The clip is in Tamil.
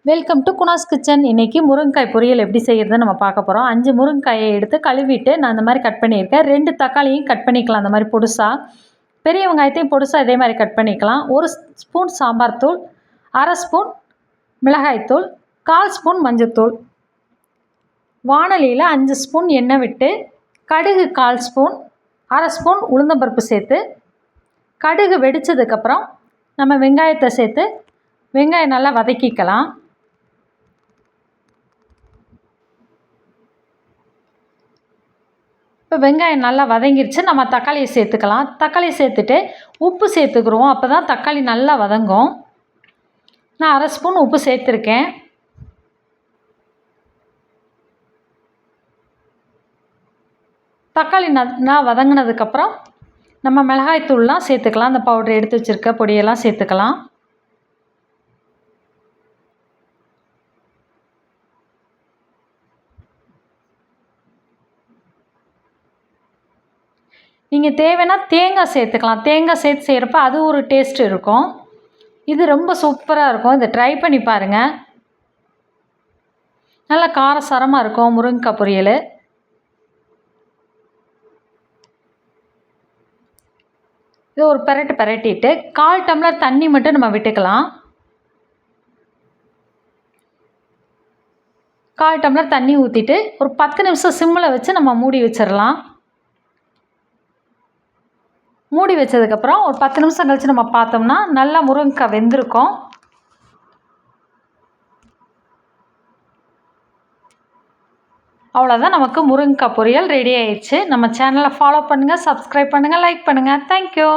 Welcome to குணாஸ் kitchen. இன்றைக்கி முருங்கைக்காய் பொரியல் எப்படி செய்கிறதுன்னு நம்ம பார்க்க போகிறோம். 5 முருங்கைக்காயை எடுத்து கழுவிட்டு நான் இந்த மாதிரி கட் பண்ணியிருக்கேன். 2 தக்காளியும் கட் பண்ணிக்கலாம் அந்த மாதிரி பொடுசாக. பெரிய வெங்காயத்தையும் பொடுசாக இதே மாதிரி கட் பண்ணிக்கலாம். 1 ஸ்பூன் சாம்பார் தூள், அரை ஸ்பூன் மிளகாய்த்தூள், 1/4 ஸ்பூன் மஞ்சள்தூள். வாணலியில் 5 ஸ்பூன் எண்ணெய் விட்டு கடுகு 1/4 ஸ்பூன், அரை ஸ்பூன் உளுந்தம்பருப்பு சேர்த்து கடுகு வெடித்ததுக்கப்புறம் நம்ம வெங்காயத்தை சேர்த்து வெங்காயம் நல்லா வதக்கிக்கலாம். இப்போ வெங்காயம் நல்லா வதங்கிருச்சு. நம்ம தக்காளியை சேர்த்துக்கலாம். தக்காளியை சேர்த்துட்டு உப்பு சேர்த்துக்குருவோம். அப்போ தான் தக்காளி நல்லா வதங்கும். நான் அரை ஸ்பூன் உப்பு சேர்த்துருக்கேன். தக்காளி நல்லா வதங்கினதுக்கப்புறம் நம்ம மிளகாய்த்தூள்லாம் சேர்த்துக்கலாம். அந்த பவுடர் எடுத்து வச்சுருக்க பொடியெல்லாம் சேர்த்துக்கலாம். நீங்கள் தேவைன்னா தேங்காய் சேர்த்துக்கலாம். தேங்காய் சேர்த்து செய்கிறப்ப அது ஒரு டேஸ்ட் இருக்கும். இது ரொம்ப சூப்பராக இருக்கும். இதை ட்ரை பண்ணி பாருங்கள். நல்லா காரசாரமாக இருக்கும் முருங்கைக்காய் பொரியல். இது ஒரு பிரட்டிட்டு 1/4 டம்ளர் தண்ணி மட்டும் நம்ம விட்டுக்கலாம். 1/4 டம்ளர் தண்ணி ஊற்றிட்டு ஒரு 10 நிமிஷம் சிம்மில் வச்சு நம்ம மூடி வச்சிடலாம். மூடி வச்சதுக்கப்புறம் ஒரு 10 நிமிஷம் கழித்து நம்ம பார்த்தோம்னா நல்லா முருங்கைக்காய் வெந்திருக்கும். அவ்வளோதான், நமக்கு முருங்கைக்காய் பொரியல் ரெடி ஆயிடுச்சு. நம்ம சேனலை ஃபாலோ பண்ணுங்கள், சப்ஸ்கிரைப் பண்ணுங்கள், லைக் பண்ணுங்கள். தேங்க்யூ.